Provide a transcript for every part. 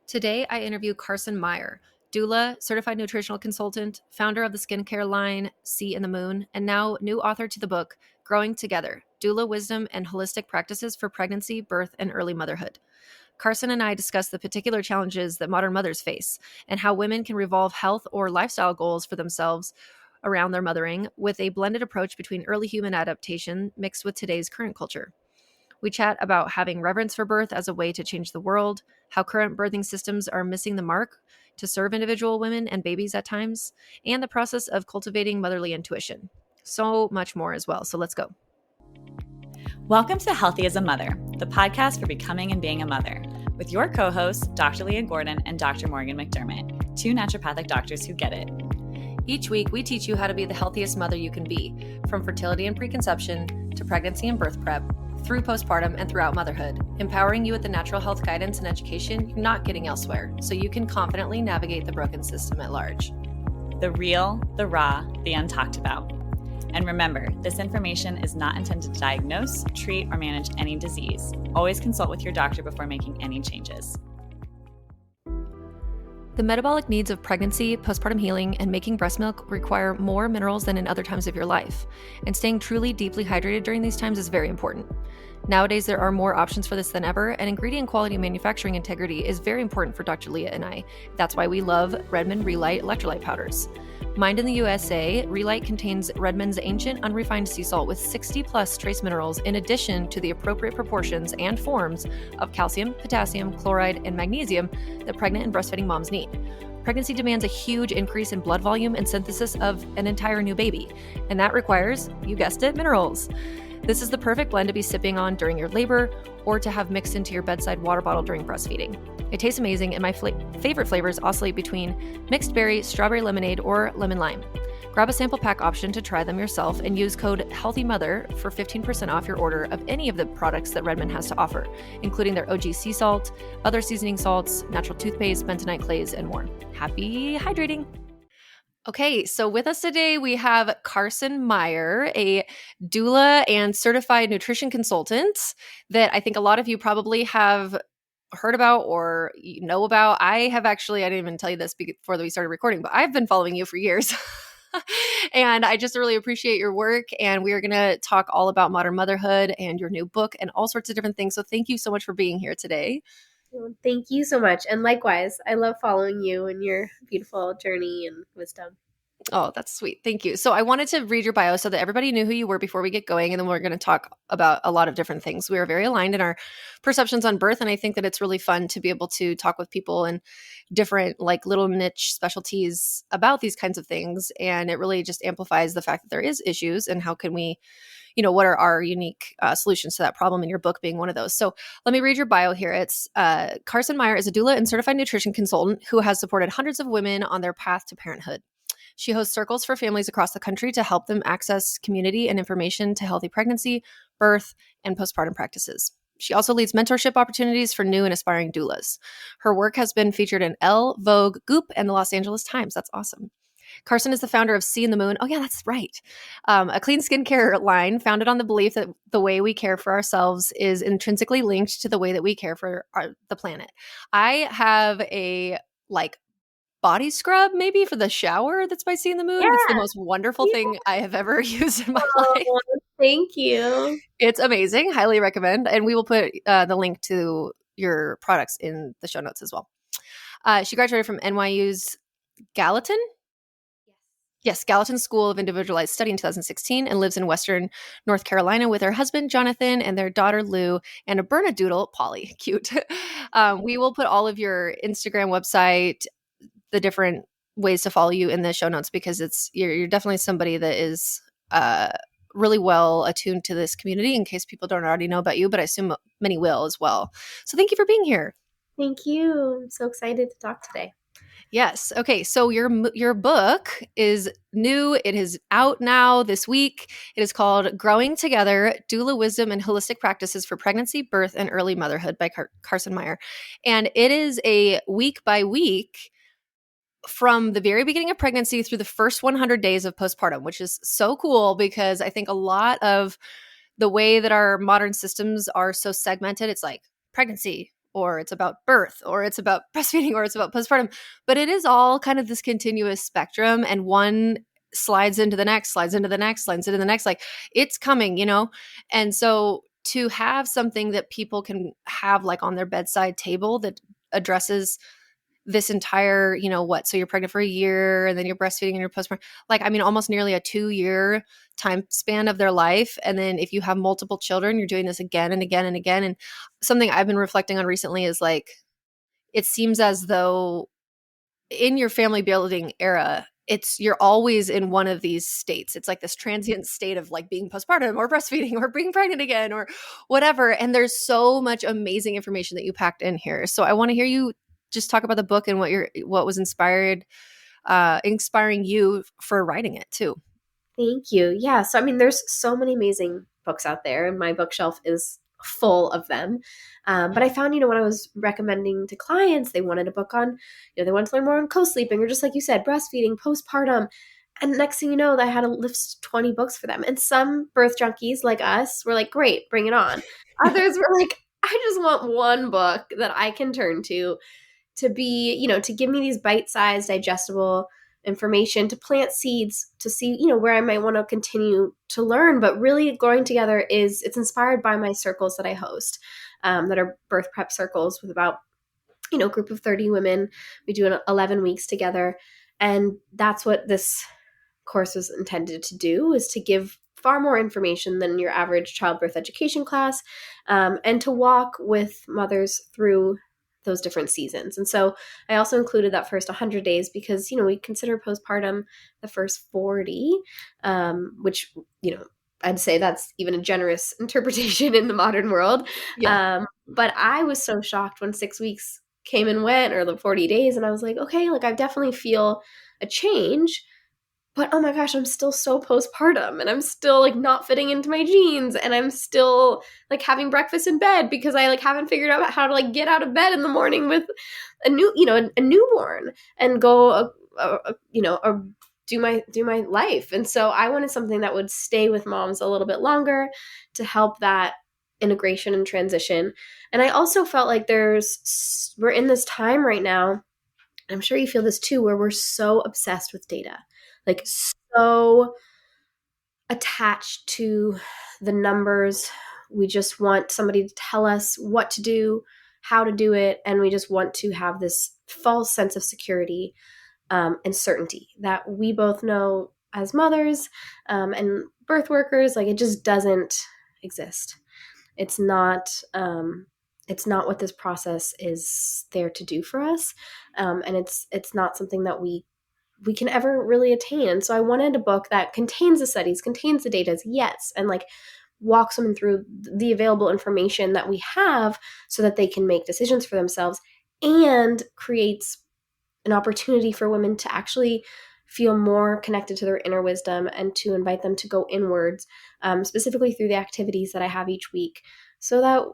Today, I interview Carson Meyer, doula, certified nutritional consultant, founder of the skincare line Sea in the Moon, and now new author to the book Growing Together: Doula Wisdom and Holistic Practices for Pregnancy, Birth, and Early Motherhood. Carson and I discuss the particular challenges that modern mothers face and how women can revolve health or lifestyle goals for themselves around their mothering with a blended approach between early human adaptation mixed with today's current culture. We chat about having reverence for birth as a way to change the world, how current birthing systems are missing the mark to serve individual women and babies at times, and the process of cultivating motherly intuition. So much more as well. So let's go. Welcome to Healthy as a Mother, the podcast for becoming and being a mother, with your co-hosts, Dr. Leah Gordon and Dr. Morgan McDermott, two naturopathic doctors who get it. Each week, we teach you how to be the healthiest mother you can be, from fertility and preconception to pregnancy and birth prep, through postpartum and throughout motherhood, empowering you with the natural health guidance and education you're not getting elsewhere, so you can confidently navigate the broken system at large. The real, the raw, the untalked about. And remember, this information is not intended to diagnose, treat, or manage any disease. Always consult with your doctor before making any changes. The metabolic needs of pregnancy, postpartum healing, and making breast milk require more minerals than in other times of your life, and staying truly deeply hydrated during these times is very important. Nowadays, there are more options for this than ever, and ingredient quality and manufacturing integrity is very important for Dr. Leah and I. That's why we love Redmond Relight electrolyte powders. Mined in the USA, Relight contains Redmond's ancient unrefined sea salt with 60 plus trace minerals in addition to the appropriate proportions and forms of calcium, potassium, chloride, and magnesium that pregnant and breastfeeding moms need. Pregnancy demands a huge increase in blood volume and synthesis of an entire new baby, and that requires, you guessed it, minerals. This is the perfect blend to be sipping on during your labor or to have mixed into your bedside water bottle during breastfeeding. It tastes amazing, and my favorite flavors oscillate between mixed berry, strawberry lemonade, or lemon lime. Grab a sample pack option to try them yourself and use code HEALTHYMOTHER for 15% off your order of any of the products that Redmond has to offer, including their OG sea salt, other seasoning salts, natural toothpaste, bentonite clays, and more. Happy hydrating! Okay, so with us today, we have Carson Meyer, a doula and certified nutrition consultant that I think a lot of you probably have heard about or you know about. I didn't even tell you this before we started recording, but I've been following you for years. And I just really appreciate your work. And we are going to talk all about modern motherhood and your new book and all sorts of different things. So thank you so much for being here today. Well, thank you so much. And likewise, I love following you and your beautiful journey and wisdom. Oh, that's sweet. Thank you. So I wanted to read your bio so that everybody knew who you were before we get going. And then we're going to talk about a lot of different things. We are very aligned in our perceptions on birth. And I think that it's really fun to be able to talk with people and different like little niche specialties about these kinds of things. And it really just amplifies the fact that there is issues and how can we, what are our unique solutions to that problem, and your book being one of those. So let me read your bio here. It's Carson Meyer is a doula and certified nutrition consultant who has supported hundreds of women on their path to parenthood. She hosts circles for families across the country to help them access community and information to healthy pregnancy, birth, and postpartum practices. She also leads mentorship opportunities for new and aspiring doulas. Her work has been featured in Elle, Vogue, Goop, and the Los Angeles Times. That's awesome. Carson is the founder of Sea in the Moon. Oh, yeah, that's right. A clean skincare line founded on the belief that the way we care for ourselves is intrinsically linked to the way that we care for the planet. I have a body scrub maybe for the shower that's by Sea in the Moon. Yeah. It's the most wonderful thing I have ever used in my life. Thank you. It's amazing. Highly recommend. And we will put the link to your products in the show notes as well. She graduated from NYU's Gallatin? Yes, Gallatin School of Individualized Study in 2016 and lives in Western North Carolina with her husband, Jonathan, and their daughter, Lou, and a Bernedoodle, Polly. Cute. We will put all of your Instagram, website, the different ways to follow you in the show notes because you're definitely somebody that is really well attuned to this community in case people don't already know about you, but I assume many will as well. So thank you for being here. Thank you. I'm so excited to talk today. Yes. Okay. So your book is new. It is out now this week. It is called Growing Together: Doula Wisdom and Holistic Practices for Pregnancy, Birth, and Early Motherhood by Carson Meyer. And it is a week by week from the very beginning of pregnancy through the first 100 days of postpartum, which is so cool because I think a lot of the way that our modern systems are so segmented, it's like pregnancy, or it's about birth, or it's about breastfeeding, or it's about postpartum. But it is all kind of this continuous spectrum, and one slides into the next, slides into the next, slides into the next. Like, it's coming, And so to have something that people can have like on their bedside table that addresses this entire, so you're pregnant for a year and then you're breastfeeding and you're postpartum, like, I mean, almost nearly a 2-year time span of their life. And then if you have multiple children, you're doing this again and again and again. And something I've been reflecting on recently is like, it seems as though in your family building era, you're always in one of these states. It's like this transient state of like being postpartum or breastfeeding or being pregnant again or whatever. And there's so much amazing information that you packed in here. So I want to hear you just talk about the book and what was inspiring you for writing it too. Thank you. Yeah. So, I mean, there's so many amazing books out there, and my bookshelf is full of them. But I found, when I was recommending to clients, they wanted a book on, they wanted to learn more on co-sleeping, or just like you said, breastfeeding, postpartum. And next thing you know, I had to list 20 books for them. And some birth junkies like us were like, great, bring it on. Others were like, I just want one book that I can turn to be, to give me these bite-sized, digestible information, to plant seeds, to see, where I might want to continue to learn. But really Growing Together it's inspired by my circles that I host, that are birth prep circles with about, group of 30 women. We do 11 weeks together. And that's what this course was intended to do, is to give far more information than your average childbirth education class, and to walk with mothers through those different seasons. And so I also included that first 100 days because, we consider postpartum the first 40, which, I'd say that's even a generous interpretation in the modern world. Yeah. But I was so shocked when 6 weeks came and went, or the 40 days. And I was like, okay, like I definitely feel a change, but oh my gosh, I'm still so postpartum, and I'm still like not fitting into my jeans, and I'm still like having breakfast in bed because I like haven't figured out how to like get out of bed in the morning with a newborn and go, do my life. And so I wanted something that would stay with moms a little bit longer to help that integration and transition. And I also felt like we're in this time right now, I'm sure you feel this too, where we're so obsessed with data, like so attached to the numbers. We just want somebody to tell us what to do, how to do it. And we just want to have this false sense of security, and certainty that we both know as mothers, and birth workers, like it just doesn't exist. It's not what this process is there to do for us. And it's not something that we can ever really attain. And so I wanted a book that contains the studies, contains the data, yes, and like walks women through the available information that we have so that they can make decisions for themselves, and creates an opportunity for women to actually feel more connected to their inner wisdom, and to invite them to go inwards, specifically through the activities that I have each week, so that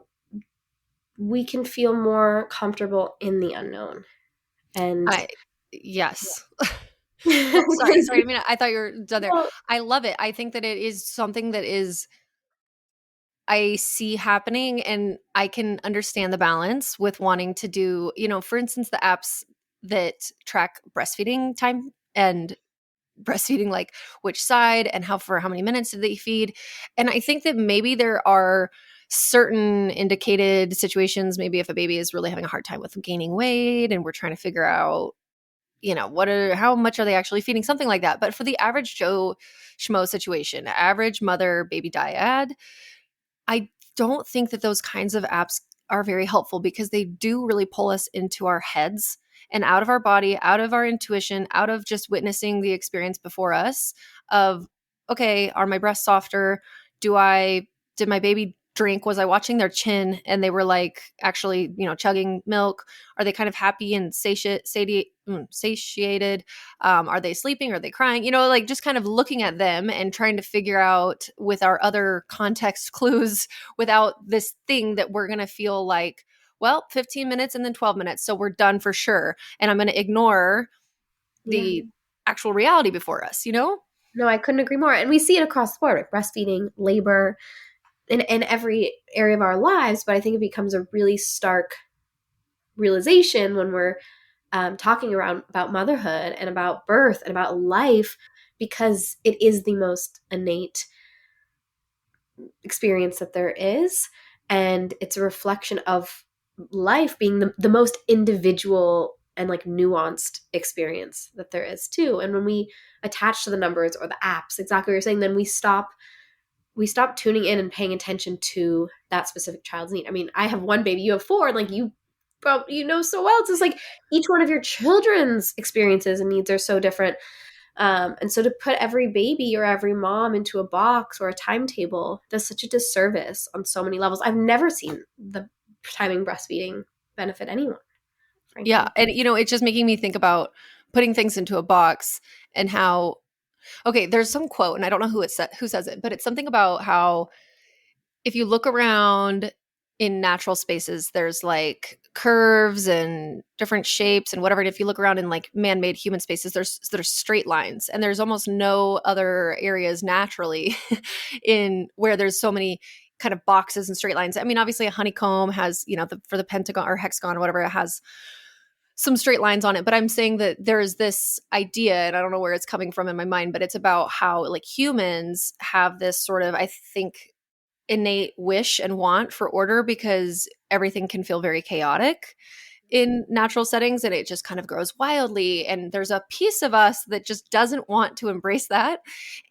we can feel more comfortable in the unknown. And yes. Yeah. Sorry. I mean, I thought you were done there. Well, I love it. I think that it is something that I see happening, and I can understand the balance with wanting to do, for instance, the apps that track breastfeeding time and breastfeeding, like which side and for how many minutes did they feed. And I think that maybe there are certain indicated situations, maybe if a baby is really having a hard time with gaining weight and we're trying to figure out, how much are they actually feeding, something like that. But for the average Joe Schmo situation, average mother baby dyad, I don't think that those kinds of apps are very helpful, because they do really pull us into our heads and out of our body, out of our intuition, out of just witnessing the experience before us of, okay, are my breasts softer? Did my baby drink? Was I watching their chin and they were like actually, chugging milk? Are they kind of happy and satiated? Are they sleeping? Are they crying? Like just kind of looking at them and trying to figure out with our other context clues, without this thing that we're going to feel like, well, 15 minutes and then 12 minutes. So we're done for sure. And I'm going to ignore the actual reality before us, No, I couldn't agree more. And we see it across the board, like breastfeeding, labor, in every area of our lives. But I think it becomes a really stark realization when we're talking around about motherhood and about birth and about life, because it is the most innate experience that there is. And it's a reflection of life being the most individual and like nuanced experience that there is too. And when we attach to the numbers or the apps, exactly what you're saying, then we stop tuning in and paying attention to that specific child's need. I mean, I have one baby, you have four, and like you probably so well. It's just like each one of your children's experiences and needs are so different. And so to put every baby or every mom into a box or a timetable does such a disservice on so many levels. I've never seen the timing breastfeeding benefit anyone, frankly. Yeah. And, it's just making me think about putting things into a box and how, okay, there's some quote, and I don't know who says it, but it's something about how if you look around in natural spaces, there's like curves and different shapes and whatever. And if you look around in like man-made human spaces, there's straight lines, and there's almost no other areas naturally in where there's so many kind of boxes and straight lines. I mean, obviously a honeycomb has, for the pentagon or hexagon or whatever, it has some straight lines on it. But I'm saying that there's this idea, and I don't know where it's coming from in my mind, but it's about how like humans have this sort of, I think, innate wish and want for order, because everything can feel very chaotic in natural settings and it just kind of grows wildly. And there's a piece of us that just doesn't want to embrace that.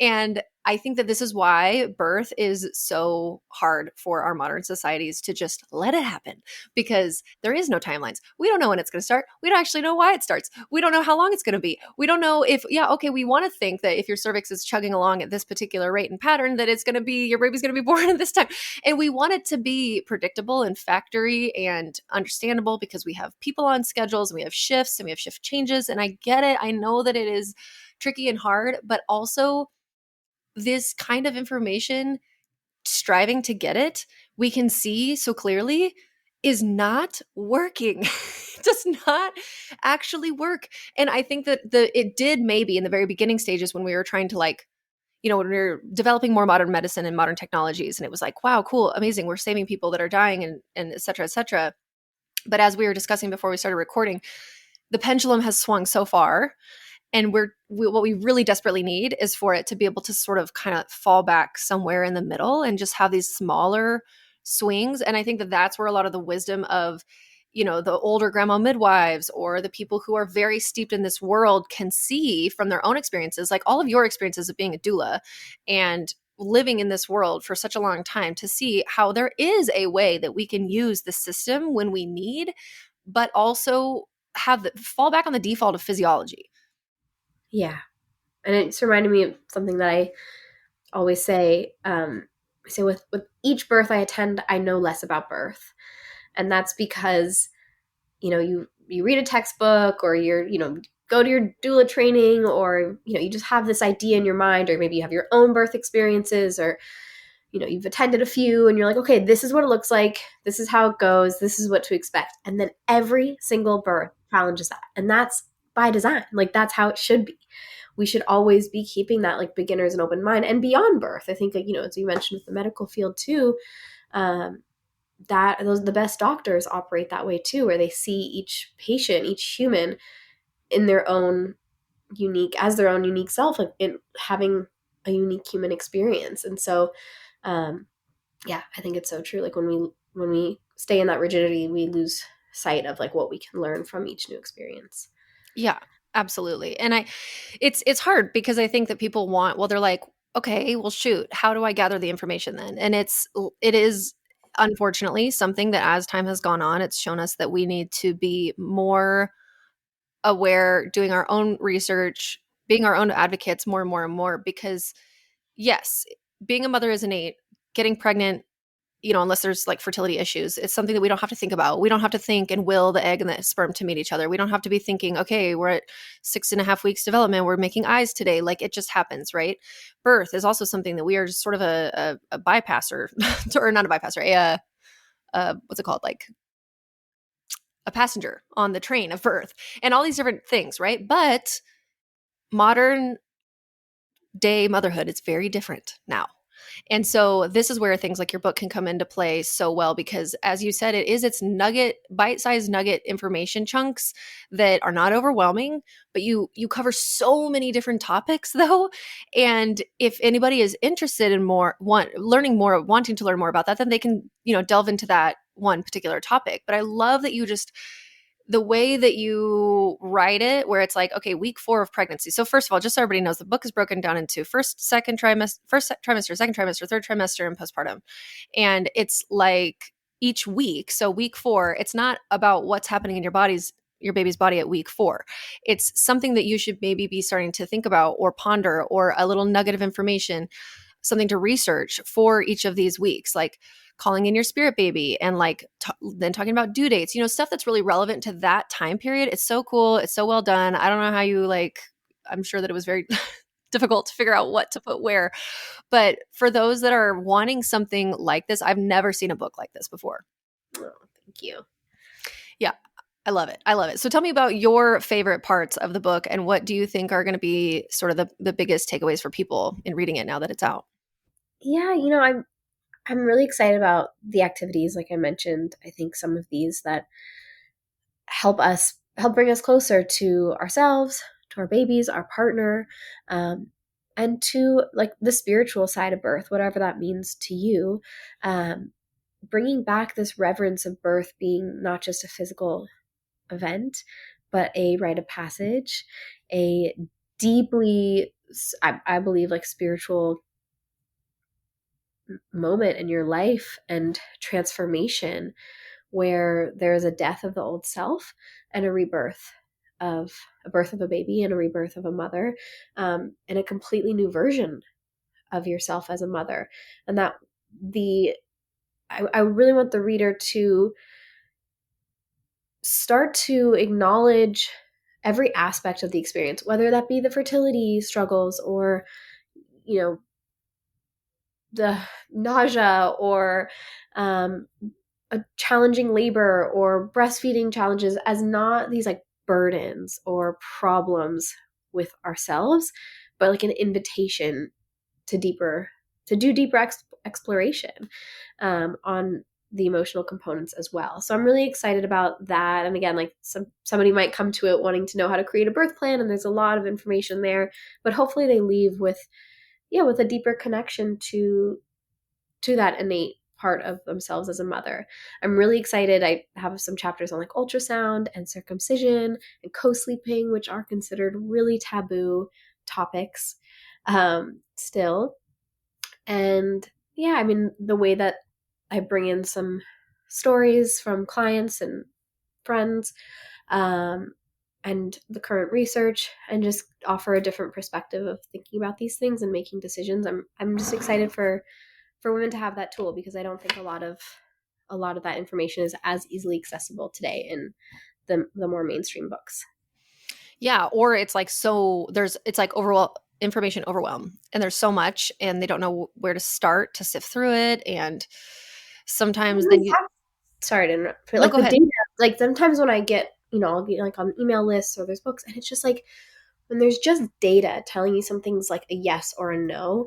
And I think that this is why birth is so hard for our modern societies to just let it happen, because there is no timelines. We don't know when it's going to start. We don't actually know why it starts. We don't know how long it's going to be. We don't know if, we want to think that if your cervix is chugging along at this particular rate and pattern, that it's going to be, your baby's going to be born at this time. And we want it to be predictable and factory and understandable, because we have people on schedules and we have shifts and we have shift changes. And I get it. I know that it is tricky and hard, but also this kind of information, striving to get it, we can see so clearly is not working. It does not actually work. And I think that it did maybe in the very beginning stages when we were trying to when we were developing more modern medicine and modern technologies, and it was like, wow, cool, amazing, we're saving people that are dying and et cetera, et cetera. But as we were discussing before we started recording, the pendulum has swung so far. And what we really desperately need is for it to be able to sort of kind of fall back somewhere in the middle and just have these smaller swings. And I think that that's where a lot of the wisdom of, the older grandma midwives or the people who are very steeped in this world can see from their own experiences, like all of your experiences of being a doula and living in this world for such a long time, to see how there is a way that we can use the system when we need, but also fall back on the default of physiology. Yeah. And it's reminded me of something that I always say. I say with each birth I attend, I know less about birth. And that's because, you read a textbook, or you're, go to your doula training, or, you just have this idea in your mind, or maybe you have your own birth experiences, or, you've attended a few and you're like, okay, this is what it looks like. This is how it goes. This is what to expect. And then every single birth challenges that. And that's by design. Like, that's how it should be. We should always be keeping that like beginners and open mind. And beyond birth, I think, like, as you mentioned with the medical field too, the best doctors operate that way too, where they see each patient, each human in their own unique self, like in having a unique human experience. And so, I think it's so true. Like when we stay in that rigidity, we lose sight of like what we can learn from each new experience. Yeah, absolutely. And it's hard, because I think that people they're like, okay, well, shoot, how do I gather the information then? And it is unfortunately something that as time has gone on, it's shown us that we need to be more aware, doing our own research, being our own advocates more and more and more, because yes, being a mother is innate. Getting pregnant, unless there's like fertility issues, it's something that we don't have to think about. We don't have to think and will the egg and the sperm to meet each other. We don't have to be thinking, okay, we're at 6.5 weeks development, we're making eyes today. Like, it just happens, right? Birth is also something that we are just sort of a bypasser, or not a bypasser, what's it called? Like a passenger on the train of birth and all these different things, right? But modern day motherhood is very different now. And so this is where things like your book can come into play so well, because as you said, it's bite-sized nugget information chunks that are not overwhelming, but you cover so many different topics though. And if anybody is interested in wanting to learn more about that, then they can, delve into that one particular topic. But I love that the way that you write it, where it's like, okay, week 4 of pregnancy. So first of all, just so everybody knows, the book is broken down into first trimester, second trimester, third trimester, and postpartum. And it's like each week. So week 4, it's not about what's happening in your baby's body at week 4. It's something that you should maybe be starting to think about or ponder, or a little nugget of information, something to research for each of these weeks, like calling in your spirit baby, and like then talking about due dates, stuff that's really relevant to that time period. It's so cool. It's so well done. I don't know how you I'm sure that it was very difficult to figure out what to put where. But for those that are wanting something like this, I've never seen a book like this before. Oh, thank you. Yeah. I love it. I love it. So tell me about your favorite parts of the book, and what do you think are going to be sort of the biggest takeaways for people in reading it now that it's out? Yeah, I'm really excited about the activities, like I mentioned. I think some of these that help bring us closer to ourselves, to our babies, our partner, and to like the spiritual side of birth, whatever that means to you. Bringing back this reverence of birth being not just a physical event, but a rite of passage, a deeply, I believe, like spiritual moment in your life and transformation, where there is a death of the old self and a rebirth of a birth of a baby and a rebirth of a mother, and a completely new version of yourself as a mother. And that I really want the reader to start to acknowledge every aspect of the experience, whether that be the fertility struggles or, the nausea, or a challenging labor or breastfeeding challenges, as not these like burdens or problems with ourselves, but like an invitation to do deeper exploration on the emotional components as well. So I'm really excited about that. And again, like somebody might come to it wanting to know how to create a birth plan, and there's a lot of information there, but hopefully they leave with a deeper connection to that innate part of themselves as a mother. I'm really excited. I have some chapters on like ultrasound and circumcision and co-sleeping, which are considered really taboo topics still. And yeah, I mean, the way that I bring in some stories from clients and friends, and the current research, and just offer a different perspective of thinking about these things and making decisions. I'm just excited for women to have that tool, because I don't think a lot of that information is as easily accessible today in the more mainstream books. Yeah, or it's like it's like information overwhelm, and there's so much, and they don't know where to start to sift through it, and sometimes then you sorry to interrupt. No, Like go the ahead. data, like sometimes when I get, I'll get like on email lists or there's books, and it's just like when there's just data telling you something's like a yes or a no,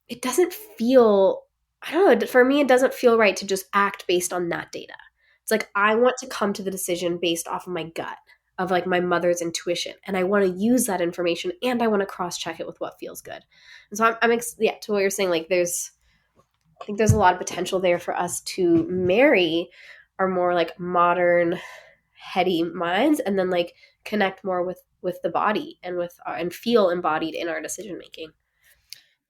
it doesn't feel, I don't know, for me, it doesn't feel right to just act based on that data. It's like, I want to come to the decision based off of my gut, of like my mother's intuition. And I want to use that information, and I want to cross check it with what feels good. And so to what you're saying, like I think there's a lot of potential there for us to marry our more like modern, heady minds, and then like connect more with the body and and feel embodied in our decision making.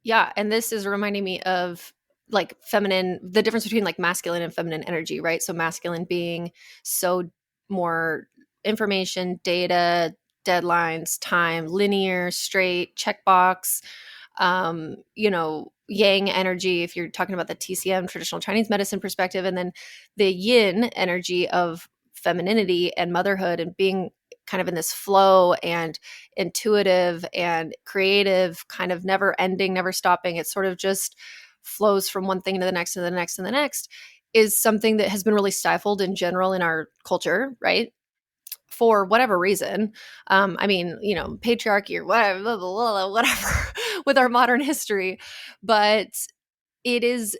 Yeah, and this is reminding me of like the difference between like masculine and feminine energy, right? So masculine being so more information, data, deadlines, time, linear, straight, checkbox, yang energy, if you're talking about the TCM, traditional Chinese medicine perspective, and then the yin energy of femininity and motherhood, and being kind of in this flow and intuitive and creative, kind of never ending, never stopping. It sort of just flows from one thing to the next and the next and the next, is something that has been really stifled in general in our culture, right? For whatever reason. I mean, patriarchy or whatever, blah, blah, blah, whatever with our modern history. But it is,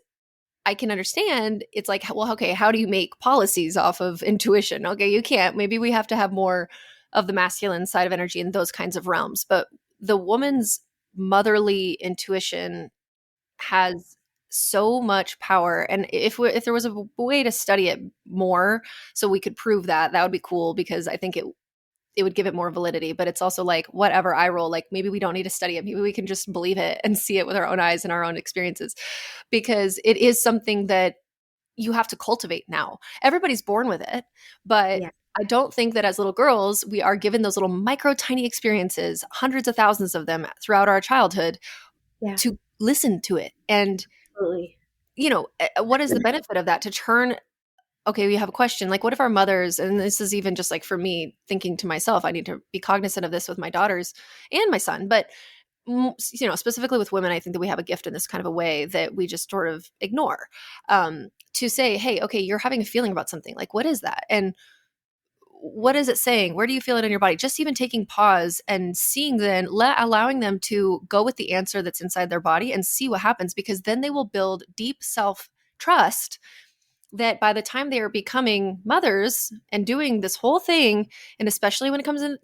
I can understand. It's like, well, okay, how do you make policies off of intuition? Okay, you can't. Maybe we have to have more of the masculine side of energy in those kinds of realms. But the woman's motherly intuition has so much power. And if there was a way to study it more so we could prove that, that would be cool, because I think it would give it more validity. But it's also like, whatever, I roll, like maybe we don't need to study it. Maybe we can just believe it and see it with our own eyes and our own experiences, because it is something that you have to cultivate now. Everybody's born with it, but Yeah. I don't think that as little girls, we are given those little micro tiny experiences, hundreds of thousands of them throughout our childhood, Yeah. to listen to it. And, Absolutely. what is the benefit of that? To turn, okay, we have a question. Like, what if our mothers, and this is even just like for me thinking to myself, I need to be cognizant of this with my daughters and my son, but specifically with women, I think that we have a gift in this kind of a way that we just sort of ignore, to say, hey, okay, you're having a feeling about something. Like, what is that? And what is it saying? Where do you feel it in your body? Just even taking pause and seeing, then allowing them to go with the answer that's inside their body and see what happens, because then they will build deep self trust that by the time they are becoming mothers and doing this whole thing, and especially when it comes in,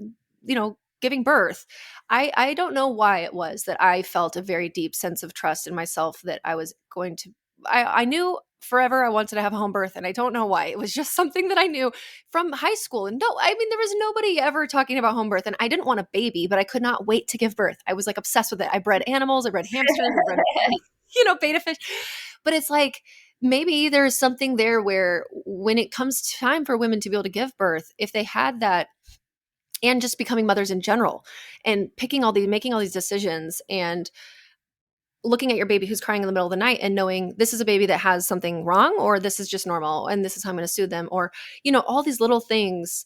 giving birth, I don't know why it was that I felt a very deep sense of trust in myself that I was going to, I knew forever I wanted to have a home birth, and I don't know why. It was just something that I knew from high school. And no, I mean, there was nobody ever talking about home birth, and I didn't want a baby, but I could not wait to give birth. I was like obsessed with it. I bred animals, I bred hamsters, I bred, beta fish. But it's like, maybe there's something there where when it comes time for women to be able to give birth, if they had that, and just becoming mothers in general, and making all these decisions, and looking at your baby who's crying in the middle of the night and knowing this is a baby that has something wrong, or this is just normal and this is how I'm going to soothe them, or all these little things.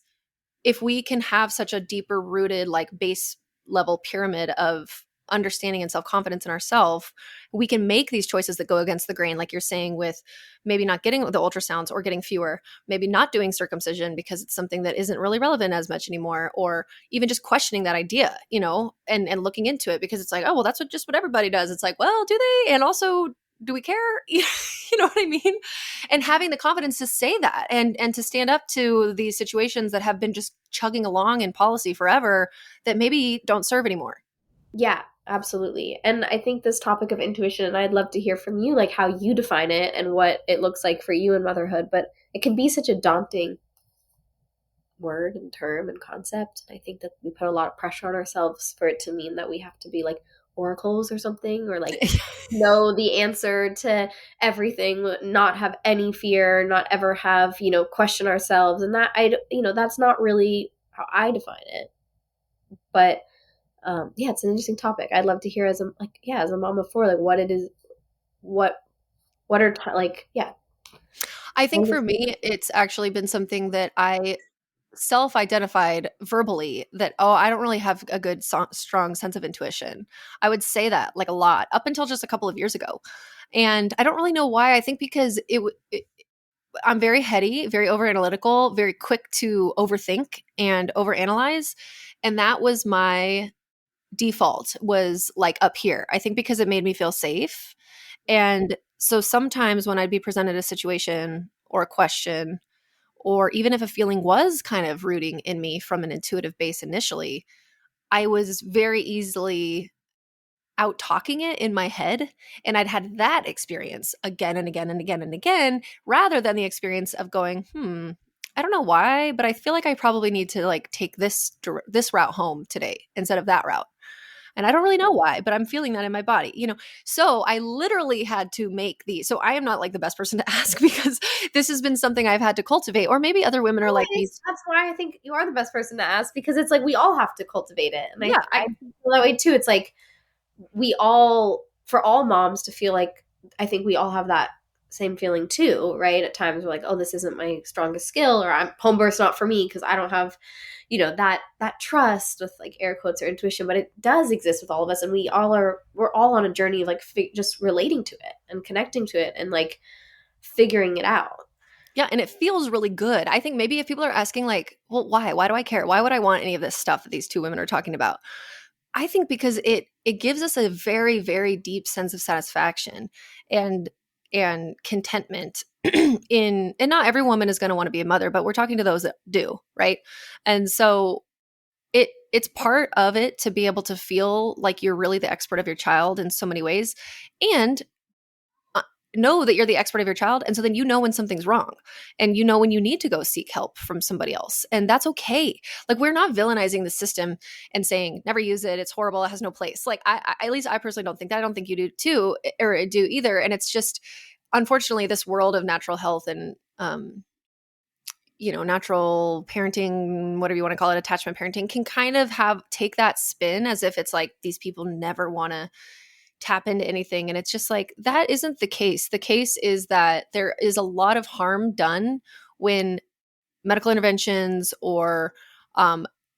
If we can have such a deeper rooted, like, base level pyramid of understanding and self-confidence in ourselves, we can make these choices that go against the grain, like you're saying, with maybe not getting the ultrasounds or getting fewer, maybe not doing circumcision because it's something that isn't really relevant as much anymore, or even just questioning that idea, and looking into it, because it's like, oh, well, that's what everybody does. It's like, well, do they? And also, do we care? You know what I mean? And having the confidence to say that, and to stand up to these situations that have been just chugging along in policy forever, that maybe don't serve anymore. Yeah, absolutely. And I think this topic of intuition, and I'd love to hear from you, like how you define it and what it looks like for you in motherhood, but it can be such a daunting word and term and concept. And I think that we put a lot of pressure on ourselves for it to mean that we have to be like oracles or something, or like know the answer to everything, not have any fear, not ever have, question ourselves. And that that's not really how I define it. But yeah, it's an interesting topic. I'd love to hear as a mom of four, like what it is, what are yeah. I think for me, it's actually been something that I self-identified verbally, that, oh, I don't really have a good strong sense of intuition. I would say that like a lot up until just a couple of years ago. And I don't really know why. I think because I'm very heady, very over analytical, very quick to overthink and overanalyze. And that was my default, was like up here. I think because it made me feel safe. And so sometimes when I'd be presented a situation or a question, or even if a feeling was kind of rooting in me from an intuitive base initially, I was very easily out talking it in my head. And I'd had that experience again and again and again and again, rather than the experience of going, I don't know why, but I feel like I probably need to like take this route home today instead of that route. And I don't really know why, but I'm feeling that in my body, So I literally had to make so I am not like the best person to ask, because this has been something I've had to cultivate, or maybe other women are like these. That's why I think you are the best person to ask, because it's like we all have to cultivate it. And Yeah, I feel that way too. It's like for all moms to feel like, I think we all have that same feeling too, right? At times we're like, oh, this isn't my strongest skill, or home birth's not for me because I don't have, that trust, with like air quotes, or intuition, but it does exist with all of us. And we're all on a journey of like just relating to it and connecting to it and like figuring it out. Yeah, and it feels really good. I think maybe if people are asking like, well, why do I care? Why would I want any of this stuff that these two women are talking about? I think because it gives us a very, very deep sense of satisfaction and contentment in, and not every woman is going to want to be a mother, but we're talking to those that do, right? And so it's part of it to be able to feel like you're really the expert of your child in so many ways, and know that you're the expert of your child. And so then you know when something's wrong, and you know when you need to go seek help from somebody else. And that's okay. Like, we're not villainizing the system and saying, never use it, it's horrible, it has no place. Like, I at least I personally don't think that. I don't think you do too, or do either. And it's just, unfortunately, this world of natural health and, natural parenting, whatever you want to call it, attachment parenting, can kind of take that spin as if it's like these people never want to tap into anything. And it's just like, that isn't the case. The case is that there is a lot of harm done when medical interventions or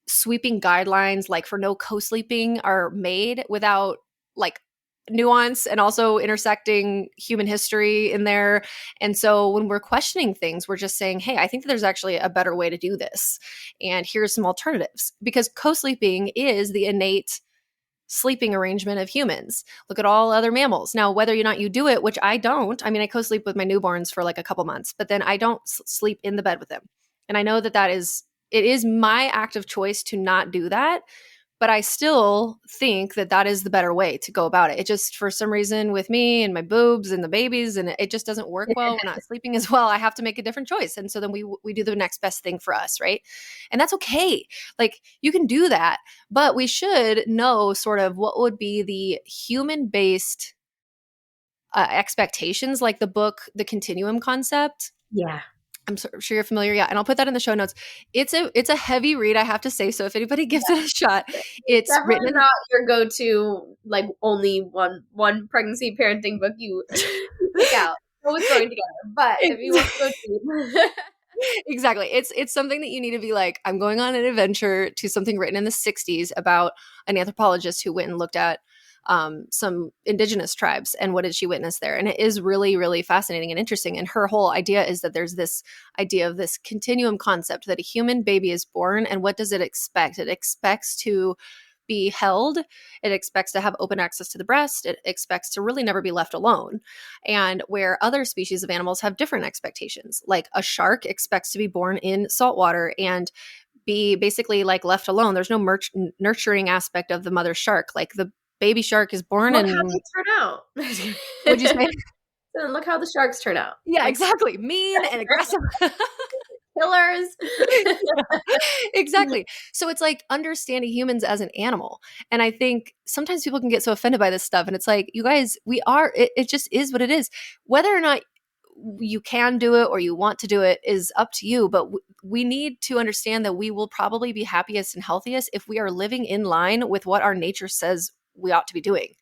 sweeping guidelines, like for no co-sleeping, are made without like nuance and also intersecting human history in there. And so when we're questioning things, we're just saying, hey, I think that there's actually a better way to do this. And here's some alternatives, because co-sleeping is the innate sleeping arrangement of humans. Look at all other mammals. Now, whether or not you do it, which I don't, I mean, I co-sleep with my newborns for like a couple months, but then I don't sleep in the bed with them. And I know that it is my act of choice to not do that. But I still think that is the better way to go about it. It just, for some reason, with me and my boobs and the babies, and it just doesn't work well. We're not sleeping as well. I have to make a different choice. And so then we do the next best thing for us, right? And that's okay. Like, you can do that, but we should know sort of what would be the human-based expectations, like the book, The Continuum Concept. Yeah. I'm sure you're familiar. Yeah. And I'll put that in the show notes. It's a heavy read, I have to say. So if anybody gives it a shot, it's definitely written not your go-to, like, only one pregnancy parenting book you pick out. Always going together. But if you want to go to exactly. It's something that you need to be like, I'm going on an adventure to something written in the 60s about an anthropologist who went and looked at some indigenous tribes, and what did she witness there? And it is really, really fascinating and interesting. And her whole idea is that there's this idea of this continuum concept, that a human baby is born, and what does it expect? It expects to be held. It expects to have open access to the breast. It expects to really never be left alone. And where other species of animals have different expectations, like a shark expects to be born in saltwater and be basically like left alone. There's no nurturing aspect of the mother shark. Like, the baby shark is born look and how they turn out. What'd you say? And look how the sharks turn out. Yeah, exactly. Mean and aggressive. Killers. Exactly. So it's like understanding humans as an animal. And I think sometimes people can get so offended by this stuff. And it's like, you guys, it just is what it is. Whether or not you can do it or you want to do it is up to you. But we need to understand that we will probably be happiest and healthiest if we are living in line with what our nature says we ought to be doing.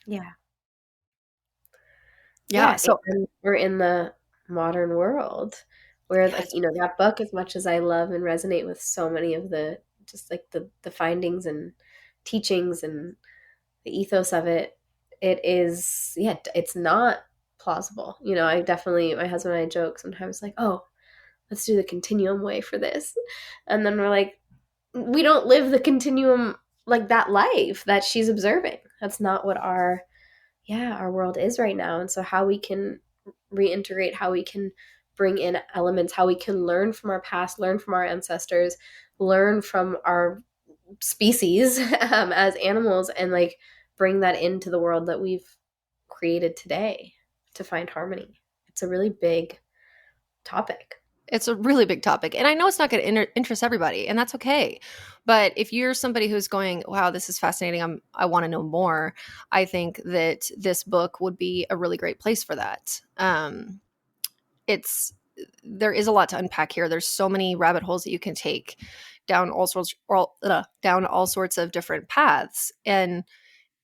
Yeah. Yeah. So we're in the modern world where, yes. like, that book, as much as I love and resonate with so many of the, just like the findings and teachings and the ethos of it, it is, it's not plausible. My husband and I joke sometimes, like, oh, let's do the continuum way for this. And then we're like, we don't live the continuum, like that life that she's observing. That's not what our world is right now. And so how we can reintegrate, how we can bring in elements, how we can learn from our past, learn from our ancestors, learn from our species as animals, and like bring that into the world that we've created today to find harmony. It's a really big topic. It's a really big topic. And I know it's not going to interest everybody, and that's okay. But if you're somebody who's going, wow, this is fascinating, I want to know more, I think that this book would be a really great place for that. There is a lot to unpack here. There's so many rabbit holes that you can take down all sorts of different paths. And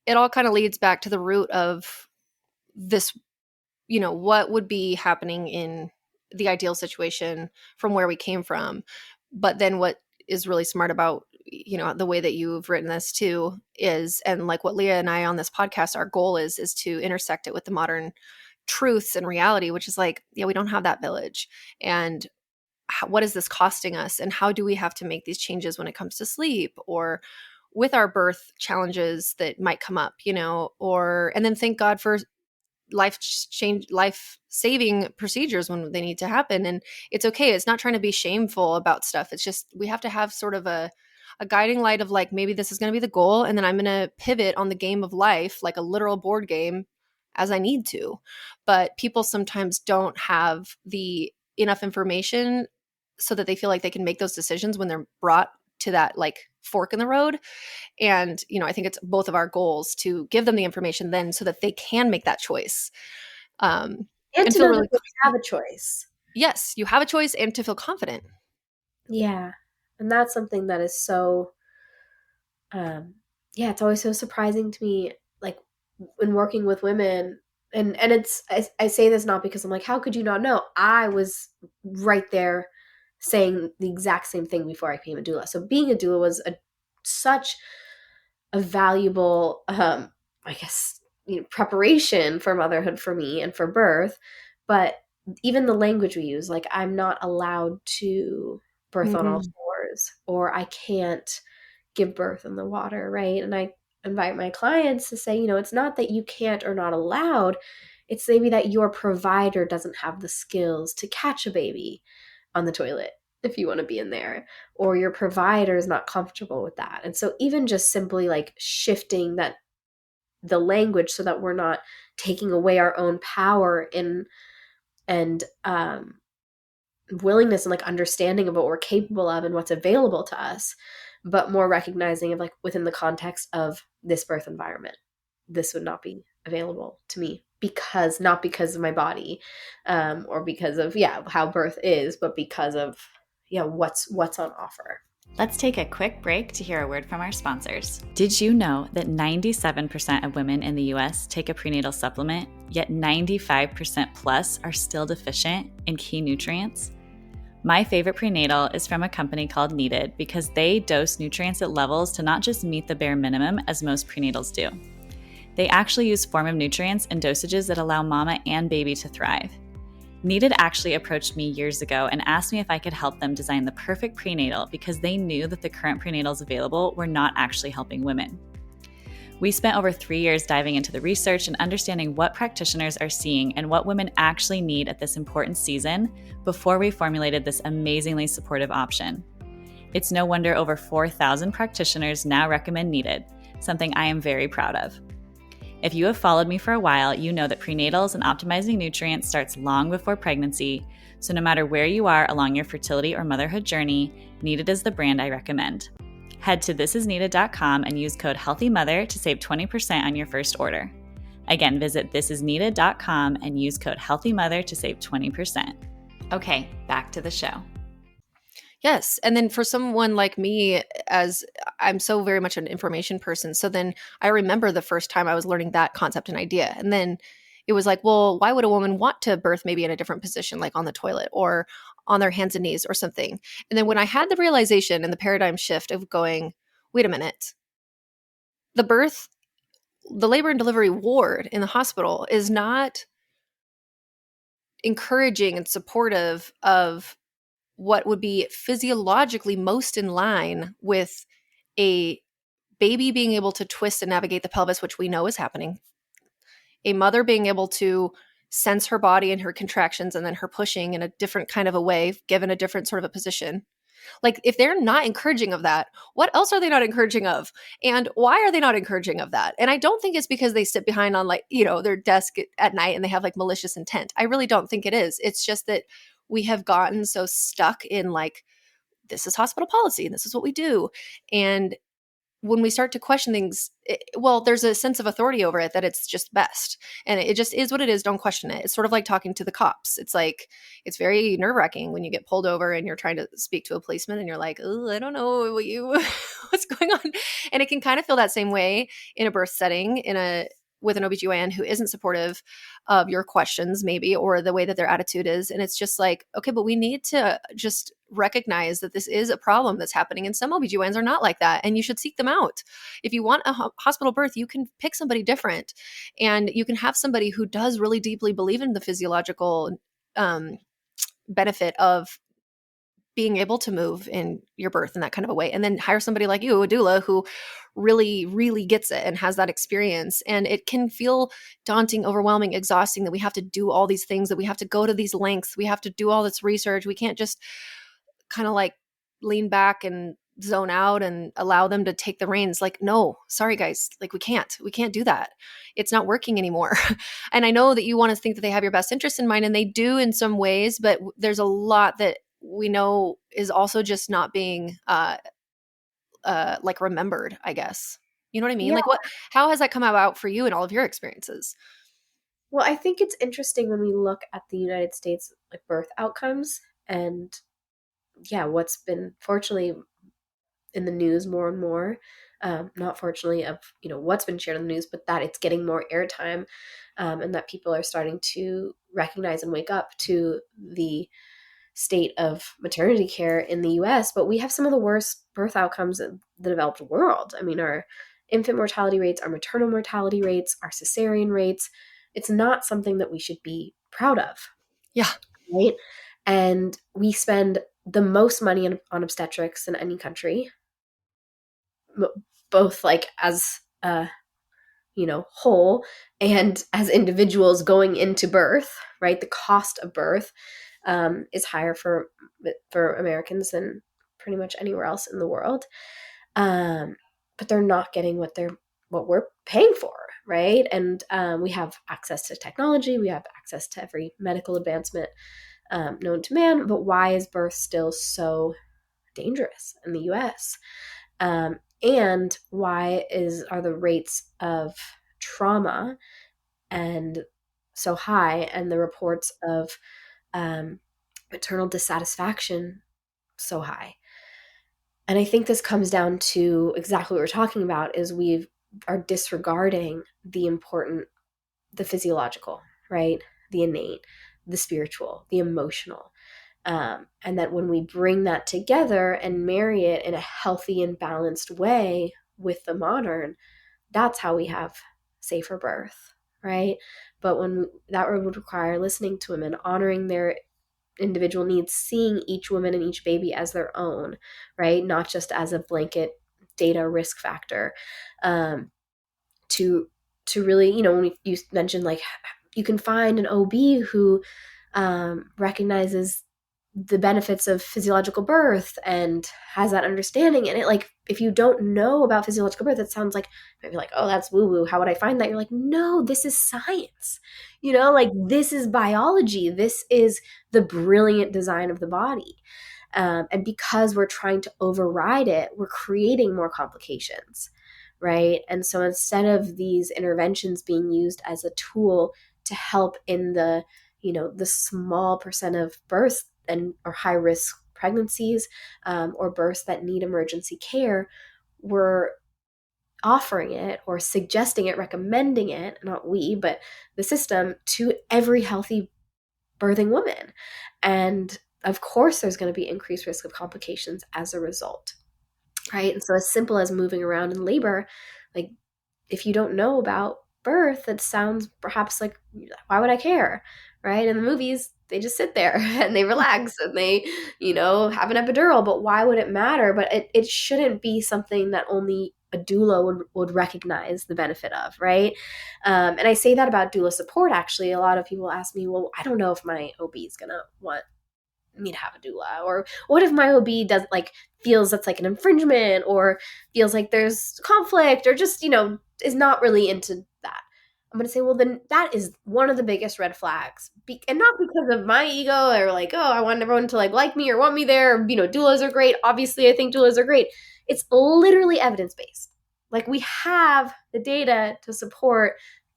it all kind of leads back to the root of this, what would be happening in the ideal situation from where we came from. But then what is really smart about, the way that you've written this too is, and like what Leah and I on this podcast, our goal is to intersect it with the modern truths and reality, which is like, we don't have that village. And what is this costing us? And how do we have to make these changes when it comes to sleep? Or with our birth challenges that might come up, and then thank God for life saving procedures when they need to happen. And it's okay. It's not trying to be shameful about stuff. It's just, we have to have sort of a guiding light of like, maybe this is going to be the goal. And then I'm going to pivot on the game of life, like a literal board game, as I need to. But people sometimes don't have the enough information so that they feel like they can make those decisions when they're brought to that like fork in the road. And, I think it's both of our goals to give them the information then so that they can make that choice. And to feel know really, that they have a choice. yes, you have a choice, and to feel confident. Yeah. And that's something that is so, it's always so surprising to me, like when working with women. And it's, I say this not because I'm like, how could you not know? I was right there saying the exact same thing before I became a doula. So being a doula was such a valuable, I guess, preparation for motherhood for me and for birth. But even the language we use, like I'm not allowed to birth on all fours, or I can't give birth in the water, right? And I invite my clients to say, it's not that you can't or not allowed. It's maybe that your provider doesn't have the skills to catch a baby on the toilet if you want to be in there, or your provider is not comfortable with that. And so even just simply like shifting the language so that we're not taking away our own power and willingness and like understanding of what we're capable of and what's available to us, but more recognizing of like within the context of this birth environment, this would not be available to me not because of my body, or because of how birth is, but because of what's on offer. Let's take a quick break to hear a word from our sponsors. Did you know that 97% of women in the US take a prenatal supplement, yet 95% plus are still deficient in key nutrients? My favorite prenatal is from a company called Needed because they dose nutrients at levels to not just meet the bare minimum as most prenatals do. They actually use form of nutrients and dosages that allow mama and baby to thrive. Needed actually approached me years ago and asked me if I could help them design the perfect prenatal because they knew that the current prenatals available were not actually helping women. We spent over 3 years diving into the research and understanding what practitioners are seeing and what women actually need at this important season before we formulated this amazingly supportive option. It's no wonder over 4,000 practitioners now recommend Needed, something I am very proud of. If you have followed me for a while, you know that prenatals and optimizing nutrients starts long before pregnancy, so no matter where you are along your fertility or motherhood journey, Needed is the brand I recommend. Head to thisisneeded.com and use code HEALTHYMOTHER to save 20% on your first order. Again, visit thisisneeded.com and use code HEALTHYMOTHER to save 20%. Okay, back to the show. Yes. And then for someone like me, as I'm so very much an information person, so then I remember the first time I was learning that concept and idea. And then it was like, well, why would a woman want to birth maybe in a different position, like on the toilet or on their hands and knees or something? And then when I had the realization and the paradigm shift of going, wait a minute, the labor and delivery ward in the hospital is not encouraging and supportive of what would be physiologically most in line with a baby being able to twist and navigate the pelvis, which we know is happening, a mother being able to sense her body and her contractions and then her pushing in a different kind of a way, given a different sort of a position. Like, if they're not encouraging of that, what else are they not encouraging of? And why are they not encouraging of that? And I don't think it's because they sit behind on their desk at night and they have like malicious intent. I really don't think it is. It's just that we have gotten so stuck in like, this is hospital policy and this is what we do. And when we start to question things, there's a sense of authority over it that it's just best. And it just is what it is. Don't question it. It's sort of like talking to the cops. It's like, it's very nerve-wracking when you get pulled over and you're trying to speak to a policeman and you're like, oh, I don't know what's going on. And it can kind of feel that same way in a birth setting, with an OBGYN who isn't supportive of your questions maybe, or the way that their attitude is. And it's just like, okay, but we need to just recognize that this is a problem that's happening. And some OBGYNs are not like that. And you should seek them out. If you want a hospital birth, you can pick somebody different. And you can have somebody who does really deeply believe in the physiological benefit of being able to move in your birth in that kind of a way, and then hire somebody like you, a doula, who really, really gets it and has that experience. And it can feel daunting, overwhelming, exhausting that we have to do all these things, that we have to go to these lengths, we have to do all this research. We can't just kind of like lean back and zone out and allow them to take the reins. Like, no, sorry guys, like we can't do that. It's not working anymore. And I know that you want to think that they have your best interest in mind, and they do in some ways, but there's a lot that we know is also just not being like remembered, I guess. You know what I mean? Yeah. Like how has that come about for you in all of your experiences? Well, I think it's interesting when we look at the United States like birth outcomes and what's been fortunately in the news more and more. Not fortunately of what's been shared in the news, but that it's getting more airtime, and that people are starting to recognize and wake up to the state of maternity care in the US. But we have some of the worst birth outcomes in the developed world. I mean, our infant mortality rates, our maternal mortality rates, our cesarean rates, it's not something that we should be proud of. Yeah. Right. And we spend the most money on obstetrics in any country, both like as a whole and as individuals going into birth, right? The cost of birth is higher for Americans than pretty much anywhere else in the world. But they're not getting what we're paying for, right? And we have access to technology, we have access to every medical advancement known to man. But why is birth still so dangerous in the U.S.? And why are the rates of trauma and so high, and the reports of maternal dissatisfaction so high? And I think this comes down to exactly what we're talking about, is we are disregarding the physiological, right? The innate, the spiritual, the emotional. And that when we bring that together and marry it in a healthy and balanced way with the modern, that's how we have safer birth, right? But that would require listening to women, honoring their individual needs, seeing each woman and each baby as their own, right? Not just as a blanket data risk factor. To really, when you mentioned like you can find an OB who recognizes the benefits of physiological birth and has that understanding. And it, like, if you don't know about physiological birth, it sounds like maybe like, oh, that's woo woo. How would I find that? You're like, no, this is science. Like this is biology. This is the brilliant design of the body. And because we're trying to override it, we're creating more complications, right? And so instead of these interventions being used as a tool to help in the small percent of births or high risk pregnancies, or births that need emergency care, we're offering it or suggesting it, recommending it, not we, but the system, to every healthy birthing woman. And of course, there's going to be increased risk of complications as a result, right? And so as simple as moving around in labor, like if you don't know about birth, it sounds perhaps like, why would I care, right? In the movies, they just sit there and they relax and they, have an epidural, but why would it matter? But it shouldn't be something that only a doula would recognize the benefit of, right? And I say that about doula support, actually. A lot of people ask me, well, I don't know if my OB is going to want me to have a doula, or what if my OB feels that's like an infringement, or feels like there's conflict, or just, is not really into that. I'm going to say, well, then that is one of the biggest red flags. And not because of my ego or like, oh, I want everyone to like me or want me there. Doulas are great. Obviously, I think doulas are great. It's literally evidence-based. Like, we have the data to support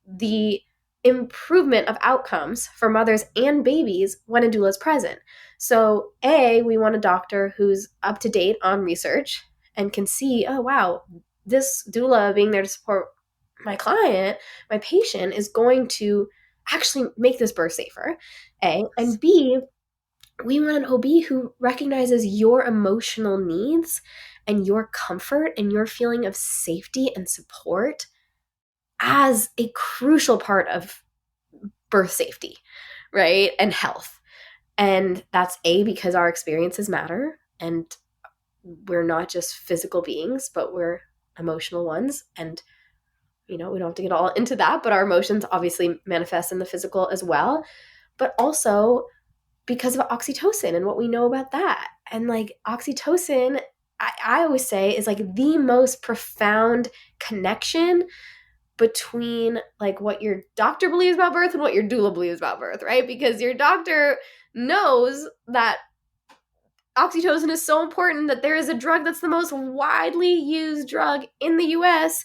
the improvement of outcomes for mothers and babies when a doula is present. So we want a doctor who's up to date on research and can see, oh, wow, this doula being there to support my client, my patient, is going to actually make this birth safer, A. And B, we want an OB who recognizes your emotional needs and your comfort and your feeling of safety and support as a crucial part of birth safety, right? And health. And that's because our experiences matter, and we're not just physical beings, but we're emotional ones. And, we don't have to get all into that, but our emotions obviously manifest in the physical as well. But also because of oxytocin and what we know about that. And like oxytocin, I always say, is like the most profound connection between like what your doctor believes about birth and what your doula believes about birth, right? Because your doctor knows that oxytocin is so important that there is a drug that's the most widely used drug in the US,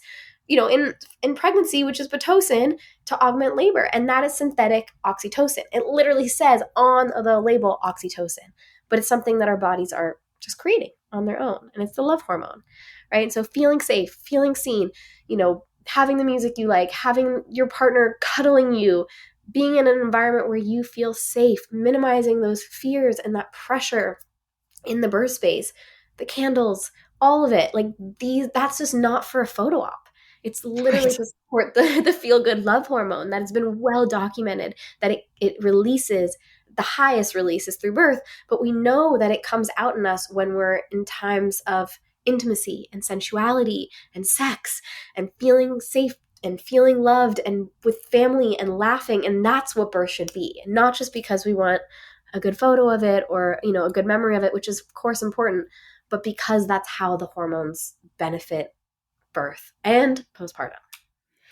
in pregnancy, which is Pitocin, to augment labor. And that is synthetic oxytocin. It literally says on the label oxytocin, but it's something that our bodies are just creating on their own. And it's the love hormone, right? And so feeling safe, feeling seen, having the music you like, having your partner cuddling you, being in an environment where you feel safe, minimizing those fears and that pressure in the birth space, the candles, all of it. Like that's just not for a photo op. It's literally Right. to support the feel-good love hormone that has been well documented, that it releases, the highest releases through birth, but we know that it comes out in us when we're in times of intimacy and sensuality and sex and feeling safe and feeling loved and with family and laughing. And that's what birth should be. And not just because we want a good photo of it or, a good memory of it, which is of course important, but because that's how the hormones benefit birth and postpartum.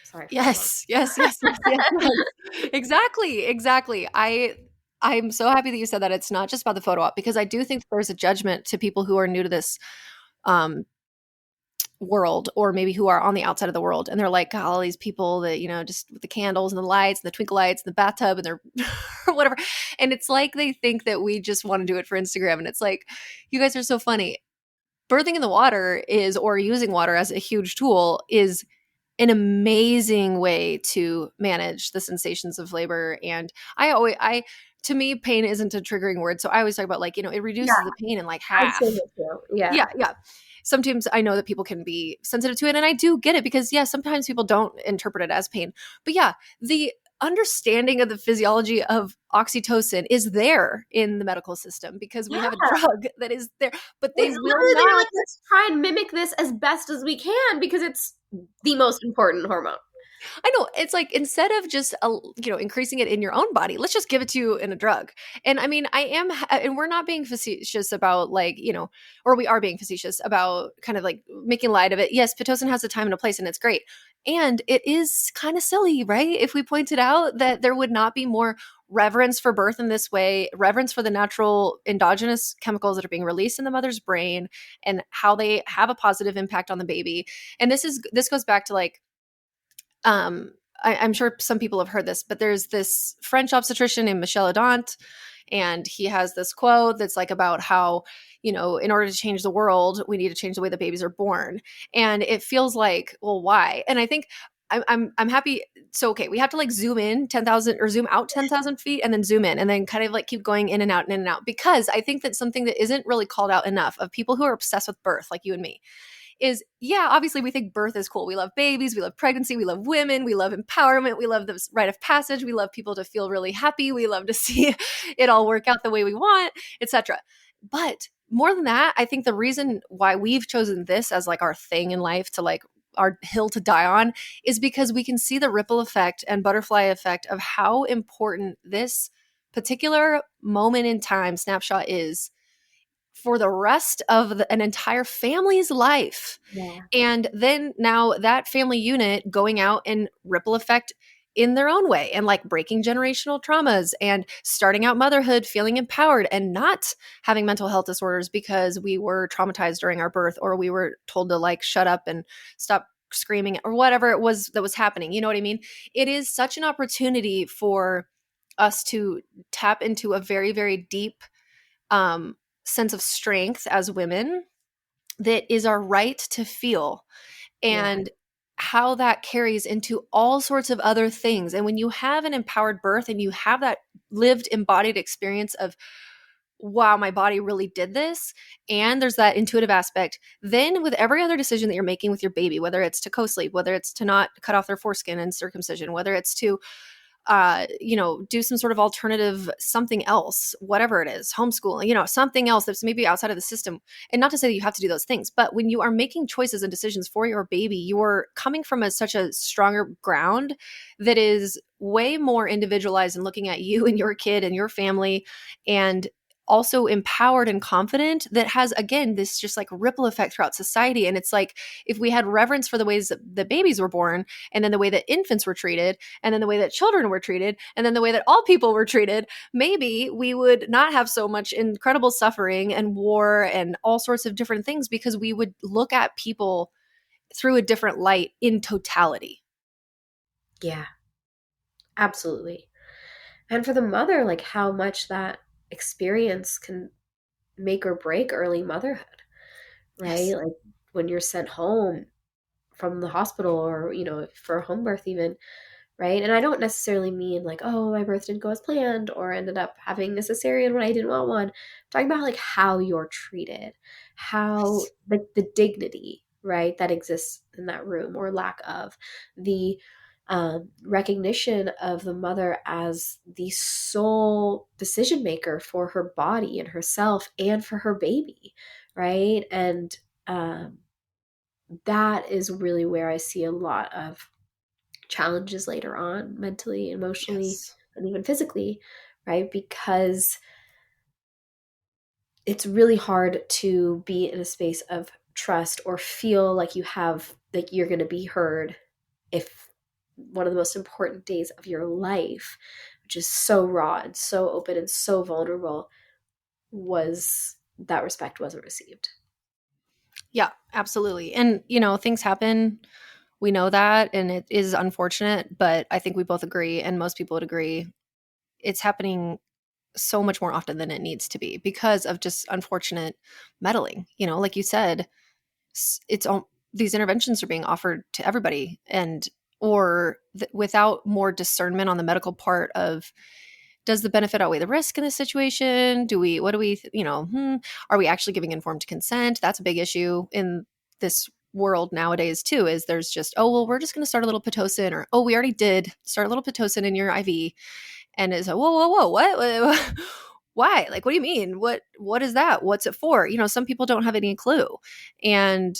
Sorry. Yes, yes, yes, yes, yes, yes. Exactly. I'm so happy that you said that it's not just about the photo op, because I do think there's a judgment to people who are new to this um, world, or maybe who are on the outside of the world, and they're like, "God, all these people that, just with the candles and the lights and the twinkle lights and the bathtub and they're or whatever." And it's like they think that we just want to do it for Instagram, and it's like, you guys are so funny. Birthing in the water or using water as a huge tool is an amazing way to manage the sensations of labor. And to me, pain isn't a triggering word. So I always talk about like, it reduces Yeah, the pain in like I'd say half. that too. Yeah. Yeah. Yeah. Sometimes I know that people can be sensitive to it, and I do get it, because sometimes people don't interpret it as pain. But yeah, the understanding of the physiology of oxytocin is there in the medical system, because we Yeah. have a drug that is there, but they It's will literally, they were not. like, let's try and mimic this as best as we can because it's the most important hormone. I know, it's like, instead of just increasing it in your own body, let's just give it to you in a drug. And I mean, and we're not being facetious about like, or we are being facetious about kind of like making light of it. Yes, Pitocin has a time and a place, and it's great. And it is kind of silly, right? If we pointed out that there would not be more reverence for birth in this way, reverence for the natural endogenous chemicals that are being released in the mother's brain and how they have a positive impact on the baby. And this goes back to like, I'm sure some people have heard this, but there's this French obstetrician named Michel Adant, and he has this quote that's like about how, in order to change the world, we need to change the way that babies are born. And it feels like, well, why? And I think I'm happy. So, okay, we have to like zoom in 10,000 or zoom out 10,000 feet and then zoom in and then kind of like keep going in and out and in and out, because I think that something that isn't really called out enough of people who are obsessed with birth, like you and me, is, obviously we think birth is cool. We love babies, we love pregnancy, we love women, we love empowerment, we love the rite of passage, we love people to feel really happy, we love to see it all work out the way we want, etc. But more than that, I think the reason why we've chosen this as like our thing in life, to like our hill to die on, is because we can see the ripple effect and butterfly effect of how important this particular moment in time snapshot is for the rest of an entire family's life. Yeah. And then now that family unit going out and ripple effect in their own way, and like breaking generational traumas and starting out motherhood feeling empowered and not having mental health disorders because we were traumatized during our birth, or we were told to like shut up and stop screaming, or whatever it was that was happening. You know what I mean? It is such an opportunity for us to tap into a very, very deep sense of strength as women that is our right to feel, and how that carries into all sorts of other things. And when you have an empowered birth and you have that lived embodied experience of, wow, my body really did this, and there's that intuitive aspect, then with every other decision that you're making with your baby, whether it's to co-sleep, whether it's to not cut off their foreskin and circumcision, whether it's to do some sort of alternative something else, whatever it is, homeschooling, something else that's maybe outside of the system. And not to say that you have to do those things, but when you are making choices and decisions for your baby, you're coming from such a stronger ground that is way more individualized and looking at you and your kid and your family, and also empowered and confident, that has, again, this just like ripple effect throughout society. And it's like, if we had reverence for the ways that the babies were born, and then the way that infants were treated, and then the way that children were treated, and then the way that all people were treated, maybe we would not have so much incredible suffering and war and all sorts of different things, because we would look at people through a different light in totality. Yeah, absolutely. And for the mother, like how much that experience can make or break early motherhood, right? Yes. Like when you're sent home from the hospital, or, for a home birth even, right? And I don't necessarily mean like, oh, my birth didn't go as planned or ended up having a cesarean when I didn't want one. I'm talking about like how you're treated, how Yes. like the dignity, right, that exists in that room, or lack of, the recognition of the mother as the sole decision maker for her body and herself and for her baby, right? And that is really where I see a lot of challenges later on, mentally, emotionally, Yes. and even physically, right? Because it's really hard to be in a space of trust or feel like you're going to be heard if one of the most important days of your life, which is so raw and so open and so vulnerable, was that respect wasn't received. Yeah, absolutely. And, things happen. We know that, and it is unfortunate, but I think we both agree, and most people would agree, it's happening so much more often than it needs to be because of just unfortunate meddling. Like you said, it's all these interventions are being offered to everybody, and or without more discernment on the medical part of, does the benefit outweigh the risk in this situation? What do we, are we actually giving informed consent? That's a big issue in this world nowadays too, is there's just, oh, well, we're just going to start a little Pitocin, or, oh, we already did start a little Pitocin in your IV. And it's like, whoa, whoa, whoa, what? Why? Like, what do you mean? What is that? What's it for? Some people don't have any clue. And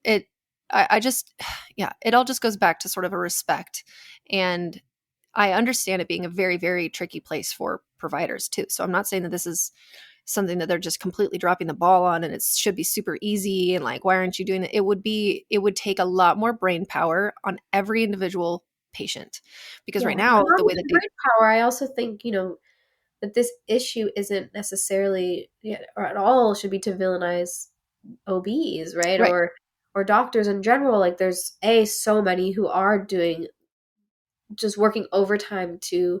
it, I just, yeah, it all just goes back to sort of a respect. And I understand it being a very, very tricky place for providers too. So I'm not saying that this is something that they're just completely dropping the ball on and it should be super easy and like, why aren't you doing it? It would take a lot more brain power on every individual patient, because Yeah, right and now not the way only that they brain power, I also think, that this issue isn't necessarily, or at all should be to villainize OBs, right? right. Or doctors in general. Like there's so many who are doing, just working overtime to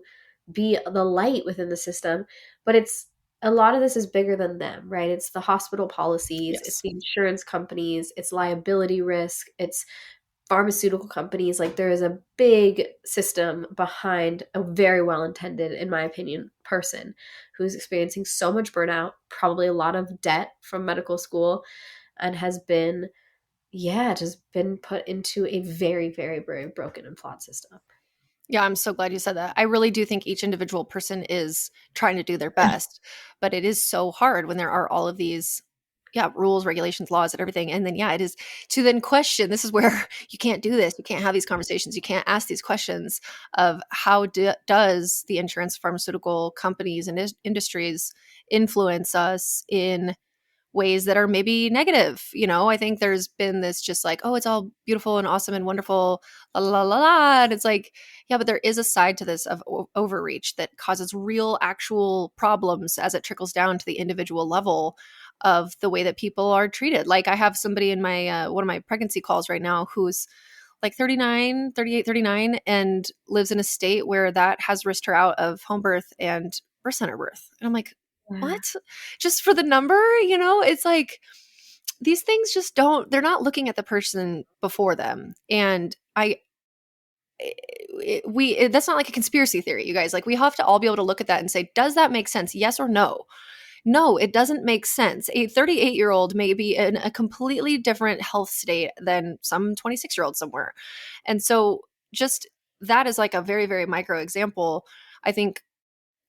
be the light within the system, but it's a lot of this is bigger than them, right? It's the hospital policies, it's Yes. the insurance companies, it's liability risk, it's pharmaceutical companies. Like there is a big system behind a very well intended, in my opinion, person who's experiencing so much burnout, probably a lot of debt from medical school, and has been, just been put into a very, very, very broken and flawed system. Yeah, I'm so glad you said that. I really do think each individual person is trying to do their best, but it is so hard when there are all of these, yeah, rules, regulations, laws, and everything. And then, yeah, it is to then question. This is where you can't do this. You can't have these conversations. You can't ask these questions of how does the insurance, pharmaceutical companies, and industries influence us in ways that are maybe negative. I think there's been this just like, oh, it's all beautiful and awesome and wonderful, la la la la. And it's like, yeah, but there is a side to this of overreach that causes real, actual problems as it trickles down to the individual level of the way that people are treated. Like I have somebody in my one of my pregnancy calls right now who's like 39, 38, 39, and lives in a state where that has risked her out of home birth and birth center birth. And I'm like, Yeah. what? Just for the number? It's like these things just don't, they're not looking at the person before them. And that's not like a conspiracy theory, you guys. Like we have to all be able to look at that and say, does that make sense? Yes or no? No, it doesn't make sense. A 38-year-old may be in a completely different health state than some 26-year-old somewhere. And so just that is like a very, very micro example, I think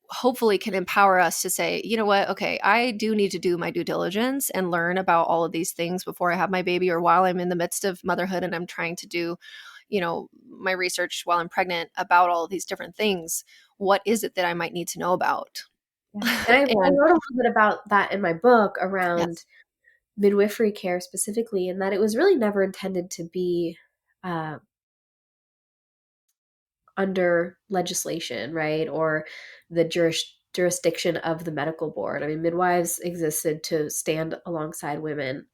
hopefully can empower us to say, you know what, okay, I do need to do my due diligence and learn about all of these things before I have my baby, or while I'm in the midst of motherhood and I'm trying to do, my research while I'm pregnant about all of these different things. What is it that I might need to know about? Yeah. And I And wrote a little bit about that in my book around yes. midwifery care specifically, and that it was really never intended to be uh, under legislation, right? Or the jurisdiction of the medical board. I mean, midwives existed to stand alongside women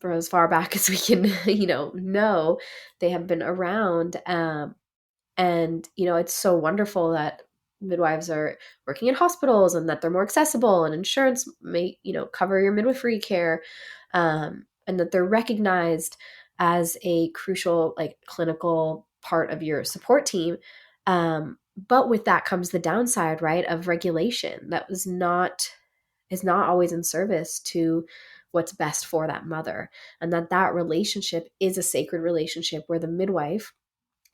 for as far back as we can, know. They have been around. And, it's so wonderful that midwives are working in hospitals and that they're more accessible, and insurance may, cover your midwifery care, and that they're recognized as a crucial, like, clinical part of your support team. But with that comes the downside, right, of regulation that is not always in service to what's best for that mother, and that relationship is a sacred relationship where the midwife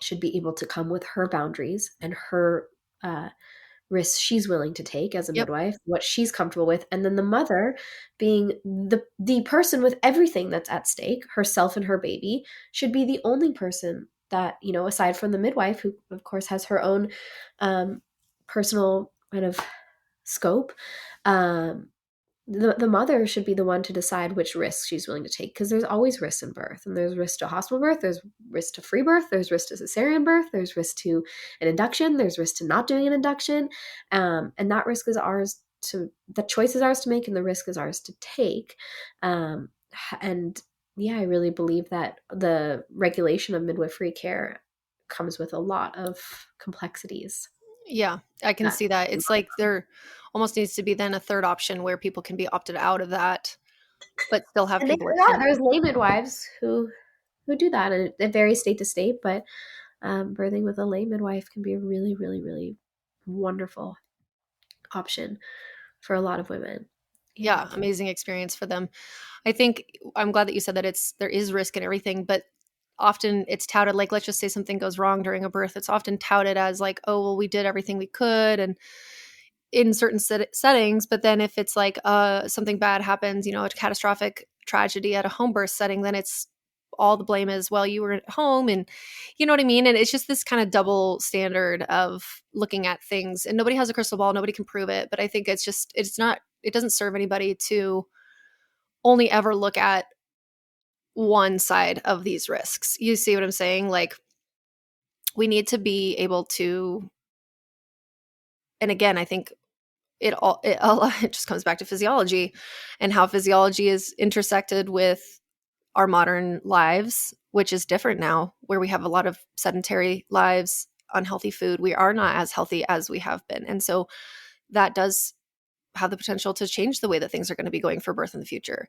should be able to come with her boundaries and her uh, risks she's willing to take as a Yep. midwife, what she's comfortable with, and then the mother, being the person with everything that's at stake, herself and her baby, should be the only person that, aside from the midwife, who of course has her own personal kind of scope. um, the mother should be the one to decide which risks she's willing to take, because there's always risks in birth, and there's risk to hospital birth, there's risk to free birth, there's risk to cesarean birth, there's risk to an induction, there's risk to not doing an induction, and that risk is ours to the choice is ours to make, and the risk is ours to take. um, and yeah, I really believe that the regulation of midwifery care comes with a lot of complexities. Yeah, I can that see that. It's like there almost needs to be then a third option where people can be opted out of that, but still have and they people are. attending. There's lay midwives who do that, and it varies state to state, but birthing with a lay midwife can be a really, really, really wonderful option for a lot of women. Yeah. Yeah, amazing experience for them. I think I'm glad that you said that there is risk and everything, but often it's touted, like, let's just say something goes wrong during a birth. It's often touted as like, oh, well, we did everything we could, and in certain settings. But then if it's like something bad happens, a catastrophic tragedy at a home birth setting, then it's all the blame is, well, you were at home, and you know what I mean? And it's just this kind of double standard of looking at things, and nobody has a crystal ball, nobody can prove it. But I think it doesn't serve anybody to only ever look at one side of these risks. You see what I'm saying? Like, we need to be able to, and again, I think it just comes back to physiology and how physiology is intersected with our modern lives, which is different now, where we have a lot of sedentary lives, unhealthy food. We are not as healthy as we have been. And so that does have the potential to change the way that things are going to be going for birth in the future.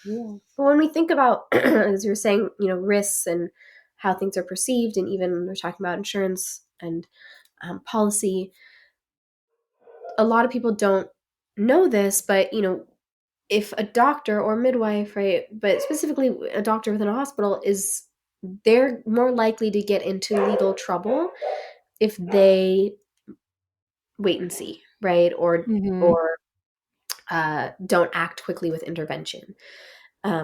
Yeah. But when we think about, as you were saying, risks and how things are perceived, and even when we're talking about insurance and policy, a lot of people don't know this, but if a doctor or midwife, right, but specifically a doctor within a hospital, they're more likely to get into legal trouble if they wait and see, right, Mm-hmm. or don't act quickly with intervention,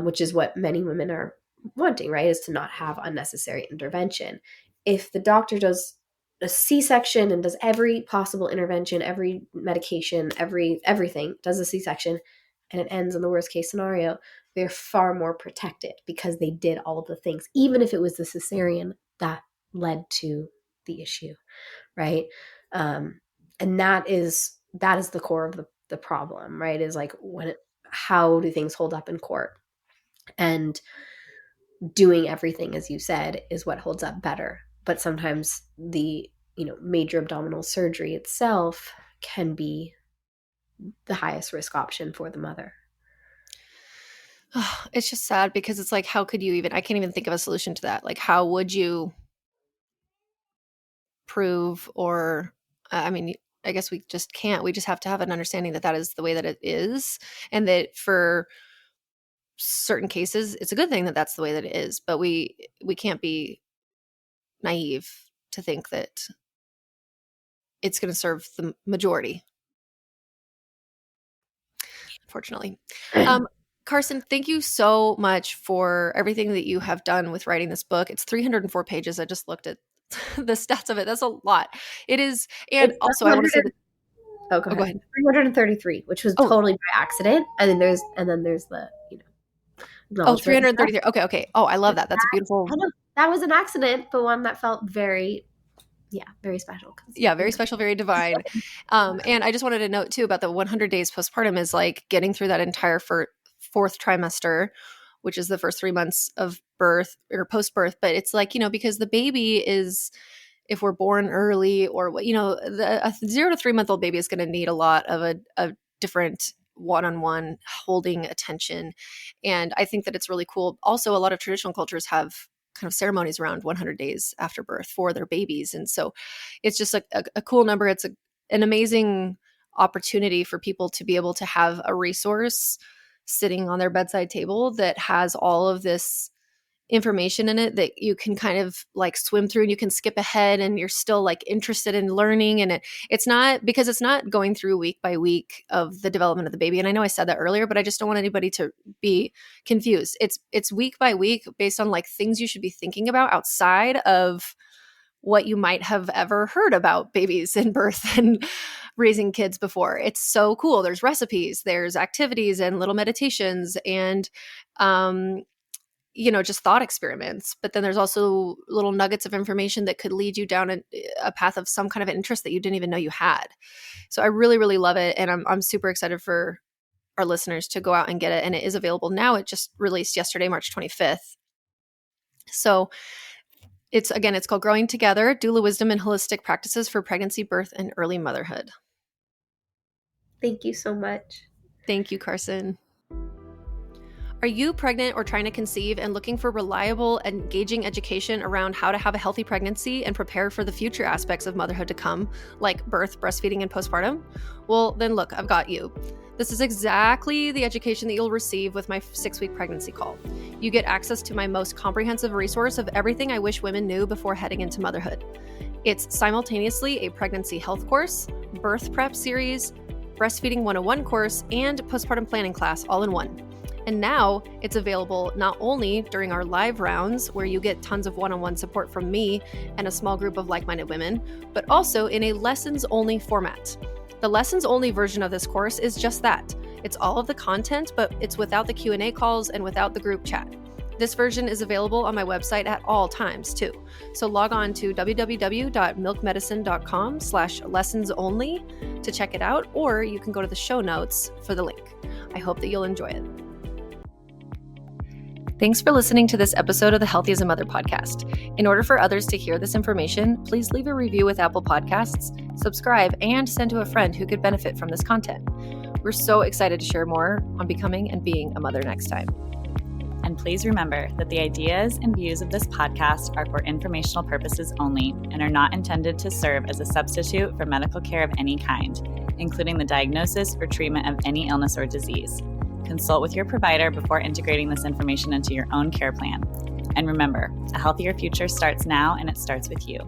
which is what many women are wanting, right, is to not have unnecessary intervention. If the doctor does a C-section and does every possible intervention, every medication, everything, does a C-section, and it ends in the worst case scenario, they're far more protected because they did all of the things, even if it was the cesarean that led to the issue, right? Um, and that is the core of the problem, right? Is like, how do things hold up in court? And doing everything, as you said, is what holds up better. But sometimes the major abdominal surgery itself can be the highest risk option for the mother. It's just sad because it's like, how could you even, I can't even think of a solution to that. Like, how would you prove, or, I mean, I guess we just can't. We just have to have an understanding that that is the way that it is. And that for certain cases, it's a good thing that that's the way that it is. But we can't be naive to think that it's going to serve the majority, unfortunately. Carson, thank you so much for everything that you have done with writing this book. It's 304 pages. I just looked at the stats of it. That's a lot. It is. And It's also I want to say that, go ahead. 333, which was totally by accident. And then there's the, 333. Okay. Oh, I love that. That's a beautiful. I know. That was an accident, but one that felt very special. Yeah, very special, very divine. And I just wanted to note too about the 100 days postpartum is like getting through that entire fourth trimester, which is the first 3 months of birth or post-birth. But it's like, because the baby is, if we're born early or, a 0 to 3 month old baby is going to need a lot of a different one-on-one holding attention. And I think that it's really cool. Also, a lot of traditional cultures have kind of ceremonies around 100 days after birth for their babies. And so it's just a cool number. It's an amazing opportunity for people to be able to have a resource sitting on their bedside table that has all of this information in it that you can kind of like swim through, and you can skip ahead and you're still like interested in learning. And it's not going through week by week of the development of the baby. And I know I said that earlier, but I just don't want anybody to be confused. It's week by week based on like things you should be thinking about outside of what you might have ever heard about babies and birth and raising kids before. It's so cool. There's recipes, there's activities and little meditations and, just thought experiments. But then there's also little nuggets of information that could lead you down a path of some kind of interest that you didn't even know you had. So I really, really love it. And I'm super excited for our listeners to go out and get it. And it is available now. It just released yesterday, March 25th. So it's called Growing Together, Doula Wisdom and Holistic Practices for Pregnancy, Birth, and Early Motherhood. Thank you so much. Thank you, Carson. Are you pregnant or trying to conceive and looking for reliable, engaging education around how to have a healthy pregnancy and prepare for the future aspects of motherhood to come, like birth, breastfeeding, and postpartum? Well, then look, I've got you. This is exactly the education that you'll receive with my 6-week pregnancy call. You get access to my most comprehensive resource of everything I wish women knew before heading into motherhood. It's simultaneously a pregnancy health course, birth prep series, breastfeeding 101 course, and postpartum planning class all in one. And now it's available not only during our live rounds, where you get tons of one-on-one support from me and a small group of like-minded women, but also in a lessons-only format. The lessons-only version of this course is just that. It's all of the content, but it's without the Q&A calls and without the group chat. This version is available on my website at all times too. So log on to www.milkmedicine.com/lessonsonly to check it out, or you can go to the show notes for the link. I hope that you'll enjoy it. Thanks for listening to this episode of the Healthy as a Mother podcast. In order for others to hear this information, please leave a review with Apple Podcasts, subscribe, and send to a friend who could benefit from this content. We're so excited to share more on becoming and being a mother next time. And please remember that the ideas and views of this podcast are for informational purposes only and are not intended to serve as a substitute for medical care of any kind, including the diagnosis or treatment of any illness or disease. Consult with your provider before integrating this information into your own care plan. And remember, a healthier future starts now, and it starts with you.